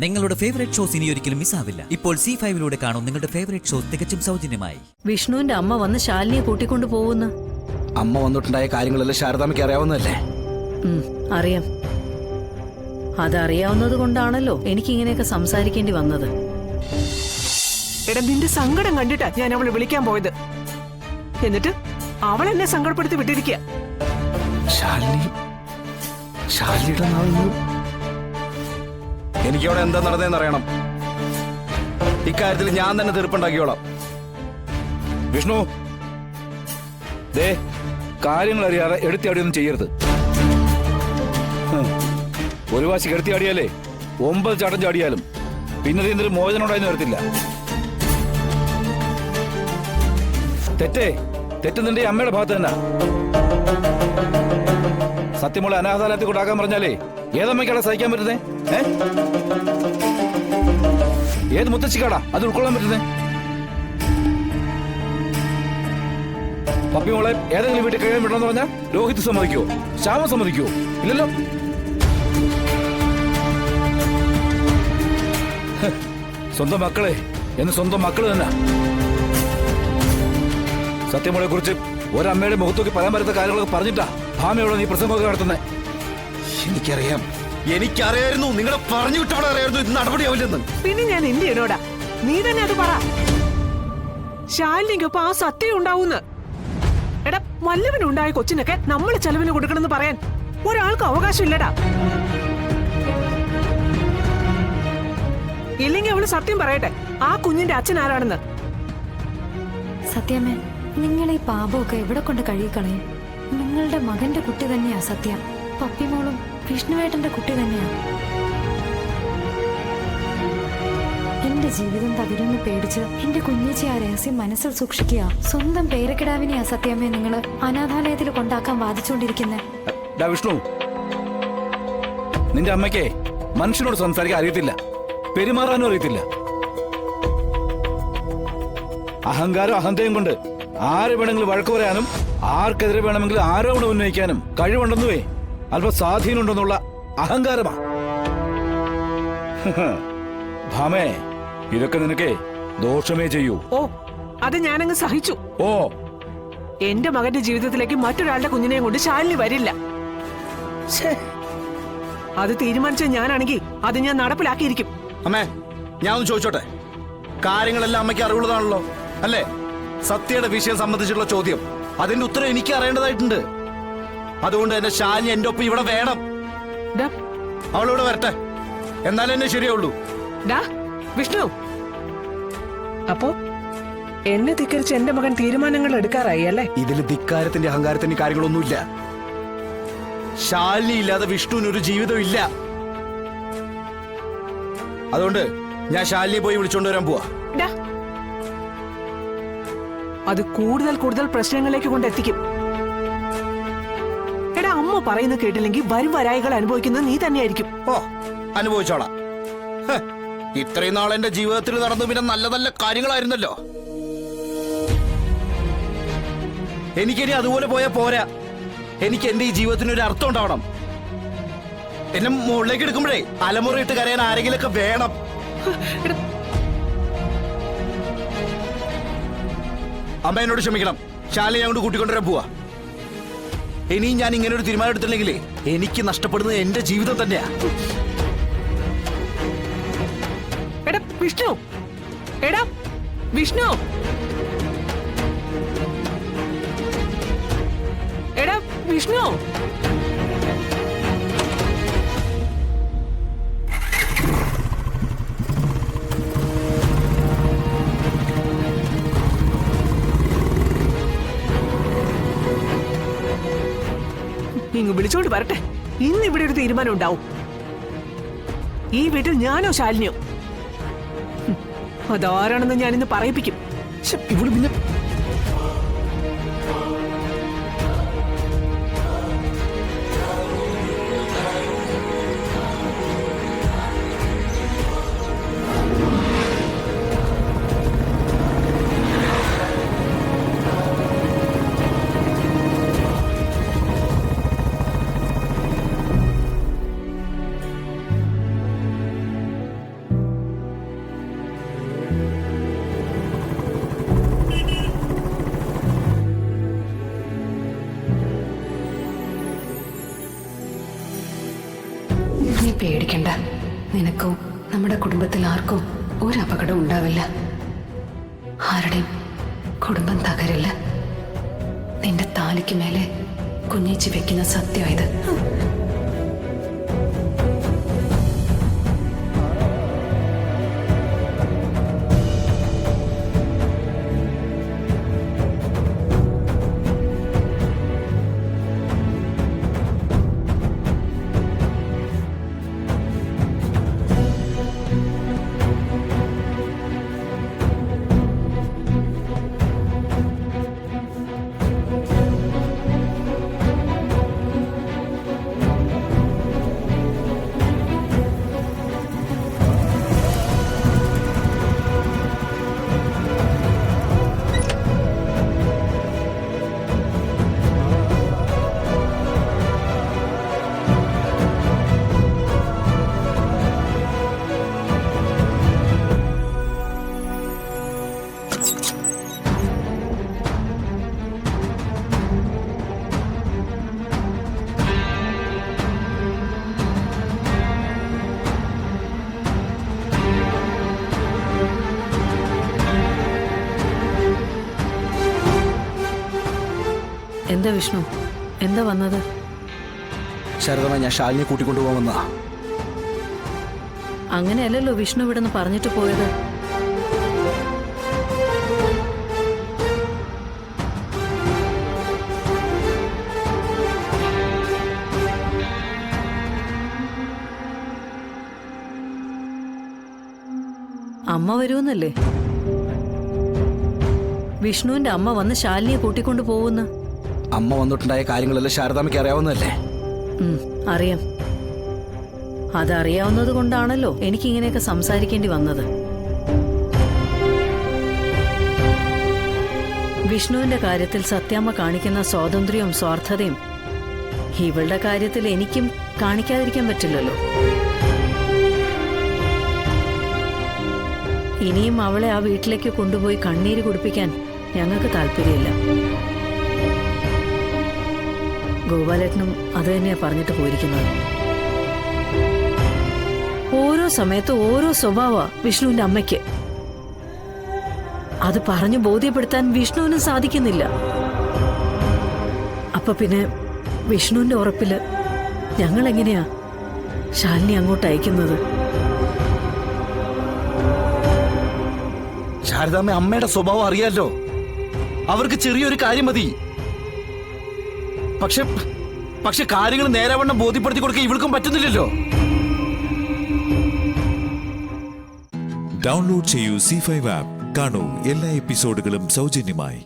നിങ്ങളുടെ favourite shows ഇനി ഒരിക്കലും മിസ്സാവില്ല. ഇപ്പോൾ C5 കാണും നിങ്ങളുടെ ഫേവറേറ്റ് ഷോസ് തികച്ചും സൗജന്യമായി. വിഷ്ണുവിന്റെ അമ്മ വന്ന് ശാലിനിയെ കൂട്ടിക്കൊണ്ടു പോകുന്നു. അമ്മ വന്നിട്ടുണ്ടായ കാര്യങ്ങളെല്ലാം ശാരദാമ്മയ്ക്ക് അറിയാവുന്നതല്ലേ? അറിയാം. അതറിയാവുന്നത് കൊണ്ടാണല്ലോ എനിക്ക് ഇങ്ങനെയൊക്കെ സംസാരിക്കേണ്ടി വന്നത്. എടാ, നിന്റെ സങ്കടം കണ്ടിട്ടാ ഞാൻ അവളെ വിളിക്കാൻ പോയത്. എന്നിട്ട് അവൾ എന്നെ സങ്കടപ്പെടുത്തി വിട്ടിരിക്കുക. എനിക്കവിടെ എന്താ നടന്നതെന്ന് അറിയണം. ഇക്കാര്യത്തിൽ ഞാൻ തന്നെ തീർപ്പുണ്ടാക്കിയോളാം. വിഷ്ണു, ദേ കാര്യങ്ങൾ അറിയാതെ എടുത്തിയാടിയൊന്നും ചെയ്യരുത്. ഒരു വാശി കെടുത്തിയാടിയാലേ 9 ചാട്ടം ചാടിയാലും പിന്നെ എന്തൊരു മോചനം ഉണ്ടായെന്ന് വരത്തില്ല. തെറ്റ് നിന്റെ അമ്മയുടെ ഭാഗത്ത് തന്നെ. സത്യമോളെ അനാഥാലയത്തിൽ കൊണ്ടാക്കാൻ പറഞ്ഞാലേ ഏതമ്മയ്ക്കാടാ സഹിക്കാൻ പറ്റുന്നേ? ഏത് മുത്തശ്ശിക്കാടാ അത് ഉൾക്കൊള്ളാൻ പറ്റുന്നേ? പപ്പിമോളെ ഏതെങ്കിലും വീട്ടിൽ കഴിയാൻ വിടണമെന്ന് പറഞ്ഞാൽ രോഹിത് സമ്മതിക്കുവോ? ശ്യാമ സമ്മതിക്കുവോ? ഇല്ലല്ലോ. സ്വന്തം മക്കളെ എന്ന് സ്വന്തം മക്കള് തന്നെ. സത്യമോളെ കുറിച്ച് ഒരമ്മയുടെ മുഖത്തോക്കി പറയാൻ പറ്റുന്ന കാര്യങ്ങളൊക്കെ പറഞ്ഞിട്ടാ ഭാമയോടെ നീ പ്രസംഗമൊക്കെ നടത്തുന്നേ. എനിക്കറിയായിരുന്നു. നിങ്ങളെ പറഞ്ഞു വിട്ടോടെ അറിയായിരുന്നു ഇത് നടപടിയാവില്ലെന്ന്. പിന്നെ ഞാൻ എന്ത് ചെയ്യണോടാ? നീ തന്നെ അത് പറ. ശാലിനിക്കൊപ്പം ആ സത്യം ഉണ്ടാവൂന്ന്. എടാ, വല്ലവനുണ്ടായ കൊച്ചിനൊക്കെ നമ്മൾ ചെലവിന് കൊടുക്കണമെന്ന് പറയാൻ ഒരാൾക്ക് അവകാശം ഇല്ലടാ. ഇല്ലെങ്കിൽ അവള് സത്യം പറയട്ടെ, ആ കുഞ്ഞിന്റെ അച്ഛൻ ആരാണെന്ന്. സത്യമേ, നിങ്ങൾ ഈ പാപമൊക്കെ എവിടെ കൊണ്ട് കഴുകിക്കളയും? നിങ്ങളുടെ മകന്റെ കുട്ടി തന്നെയാ സത്യ. പപ്പിമോളും വിഷ്ണുവേട്ടന്റെ കുട്ടി തന്നെയാ. എന്റെ ജീവിതം തകരുമെന്ന് പേടിച്ച് എന്റെ കുഞ്ഞേച്ചി ആ രഹസ്യം മനസ്സിൽ സൂക്ഷിക്കുക. സ്വന്തം പേരക്കിടാവിനെയാ സത്യമേ നിങ്ങള് അനാഥാലയത്തിൽ കൊണ്ടാക്കാൻ വാദിച്ചുകൊണ്ടിരിക്കുന്നെ. വിഷ്ണു, നിന്റെ അമ്മയ്ക്ക് മനുഷ്യനോട് സംസാരിക്കാൻ അറിയത്തില്ല, പെരുമാറാനും അറിയത്തില്ല. അഹങ്കാരം അഹന്തയും കൊണ്ട് ആര് വേണമെങ്കിലും വഴക്ക് പറയാനും ആർക്കെതിരെ വേണമെങ്കിലും ആരോപണം ഉന്നയിക്കാനും കഴിവുണ്ടെന്നുവേ അല്പ സ്വാധീനമുണ്ടെന്നുള്ള അഹങ്കാരമാ. ഭാമേ, ഇതൊക്കെ നിനക്ക് ദോഷമേ ചെയ്യൂ. ഓ, അത് ഞാനങ്ങ് സഹിച്ചു. ഓ, എന്റെ മകന്റെ ജീവിതത്തിലേക്ക് മറ്റൊരാളുടെ കുഞ്ഞിനെയും കൊണ്ട് ശാലിനി വരില്ല. അത് തീരുമാനിച്ച ഞാനാണെങ്കിൽ അത് ഞാൻ നടപ്പിലാക്കിയിരിക്കും. അമ്മേ, ഞാൻ ഒന്ന് ചോദിച്ചോട്ടെ? കാര്യങ്ങളെല്ലാം അമ്മയ്ക്ക് അറിവുള്ളതാണല്ലോ അല്ലേ? സത്യയുടെ വിഷയം സംബന്ധിച്ചുള്ള ചോദ്യം, അതിന്റെ ഉത്തരം എനിക്ക് അറിയേണ്ടതായിട്ടുണ്ട്. അതുകൊണ്ട് തന്നെ ശാലിനി എന്റെ ഒപ്പം ഇവിടെ വേണം. അവളിവിടെ വരട്ടെ, എന്നാലേ എന്നെ ശരിയാവുള്ളൂ. വിഷ്ണു, അപ്പോ എന്നെ ധിക്കരിച്ച് എന്റെ മകൻ തീരുമാനങ്ങൾ എടുക്കാറായി അല്ലേ? ഇതിൽ ധിക്കാരത്തിന്റെ അഹങ്കാരത്തിന്റെ കാര്യങ്ങളൊന്നുമില്ല. ശാലിനി ഇല്ലാതെ വിഷ്ണുവിന് ഒരു ജീവിതം ഇല്ല. അതുകൊണ്ട് ഞാൻ ശാലിനിയെ പോയി വിളിച്ചോണ്ട് വരാൻ പോവാ. അത് കൂടുതൽ പ്രശ്നങ്ങളിലേക്ക് കൊണ്ടെത്തിക്കും. എടാ, അമ്മ പറയുന്നത് കേട്ടില്ലെങ്കിൽ വരും വരായികൾ അനുഭവിക്കുന്നത് നീ തന്നെയായിരിക്കും. ഓ, അനുഭവിച്ചോളാം. ഇത്രയും നാൾ എന്റെ ജീവിതത്തിൽ നടന്നു പിന്നെ നല്ല നല്ല കാര്യങ്ങളായിരുന്നല്ലോ. എനിക്കിനി അതുപോലെ പോയാൽ പോരാ. എനിക്ക് എന്റെ ഈ ജീവിതത്തിന് ഒരു അർത്ഥം ഉണ്ടാവണം. എന്നെ മുകളിലേക്ക് എടുക്കുമ്പോഴേ അലമുറയിട്ട് കരയാൻ ആരെങ്കിലൊക്കെ വേണം. അമ്മ എന്നോട് ക്ഷമിക്കണം. ശാലിനി ഞാൻ കൊണ്ട് കൂട്ടിക്കൊണ്ടുവരാൻ പോവാ. ഇനിയും ഞാൻ ഇങ്ങനെ ഒരു തീരുമാനം എടുത്തില്ലെങ്കിലേ എനിക്ക് നഷ്ടപ്പെടുന്നത് എന്റെ ജീവിതം തന്നെയാ. എടാ വിഷ്ണു, എടാ വിഷ്ണു, എടാ വിഷ്ണു. ഇങ്ങ് വിളിച്ചോണ്ട് വരട്ടെ. ഇന്ന് ഇവിടെ ഒരു തീരുമാനം ഉണ്ടാവും. ഈ വീട്ടിൽ ഞാനോ ശാലിനിയോ അതാരാണെന്ന് ഞാനിന്ന് പറയിപ്പിക്കും. ഇവിടെ പിന്നെ നിനക്കോ നമ്മുടെ കുടുംബത്തിൽ ആർക്കോ ഒരു അപകടം ഉണ്ടാവില്ല. ആരുടെയും കുടുംബം തകരില്ല. നിന്റെ താലിക്ക് മേലെ കുഞ്ഞേച്ചി വെക്കുന്ന സത്യം ഇത്. എന്താ വിഷ്ണു, എന്താ വന്നത്? ശാരദമ്മ, ഞാൻ ശാലിനിയെ കൂട്ടിക്കൊണ്ടുപോകുമെന്നാ. അങ്ങനെയല്ലല്ലോ വിഷ്ണു ഇവിടെ നിന്ന് പറഞ്ഞിട്ട് പോയത്. അമ്മ വരുമെന്നല്ലേ? വിഷ്ണുവിന്റെ അമ്മ വന്ന് ശാലിനിയെ കൂട്ടിക്കൊണ്ടു പോകുന്നു. അമ്മ വന്നിട്ടുണ്ടായ കാര്യങ്ങളെല്ലാം ശാരദാമ്മയ്ക്ക് അറിയാവുന്നതല്ലേ? അറിയാം. അതറിയാവുന്നത് കൊണ്ടാണല്ലോ എനിക്കിങ്ങനെയൊക്കെ സംസാരിക്കേണ്ടി വന്നത്. വിഷ്ണുവിന്റെ കാര്യത്തിൽ സത്യാമ്മ കാണിക്കുന്ന സ്വാതന്ത്ര്യവും സ്വാർത്ഥതയും ഇവളുടെ കാര്യത്തിൽ എനിക്കും കാണിക്കാതിരിക്കാൻ പറ്റില്ലല്ലോ. ഇനിയും അവളെ ആ വീട്ടിലേക്ക് കൊണ്ടുപോയി കണ്ണീര് കുടിപ്പിക്കാൻ ഞങ്ങൾക്ക് താല്പര്യമില്ല. ഗോപാലേട്ടനും അത് തന്നെയാ പറഞ്ഞിട്ട് പോയിരിക്കുന്നത്. ഓരോ സമയത്ത് ഓരോ സ്വഭാവ വിഷ്ണുവിന്റെ അമ്മയ്ക്ക്. അത് പറഞ്ഞു ബോധ്യപ്പെടുത്താൻ വിഷ്ണുവിനും സാധിക്കുന്നില്ല. അപ്പൊ പിന്നെ വിഷ്ണുവിന്റെ ഉറപ്പില് ഞങ്ങൾ എങ്ങനെയാ ശാലിനി അങ്ങോട്ട് അയക്കുന്നത്? ശാരദാമ്മ, അമ്മയുടെ സ്വഭാവം അറിയാലോ. അവർക്ക് ചെറിയൊരു കാര്യം മതി. പക്ഷെ കാര്യങ്ങൾ നേരെവണ്ണം ബോധ്യപ്പെടുത്തി കൊടുക്കാൻ ഇവൾക്കും പറ്റുന്നില്ലല്ലോ. ഡൗൺലോഡ് ചെയ്യൂ C5 ആപ്പ്. കാണൂ എല്ലാ എപ്പിസോഡുകളും സൗജന്യമായി.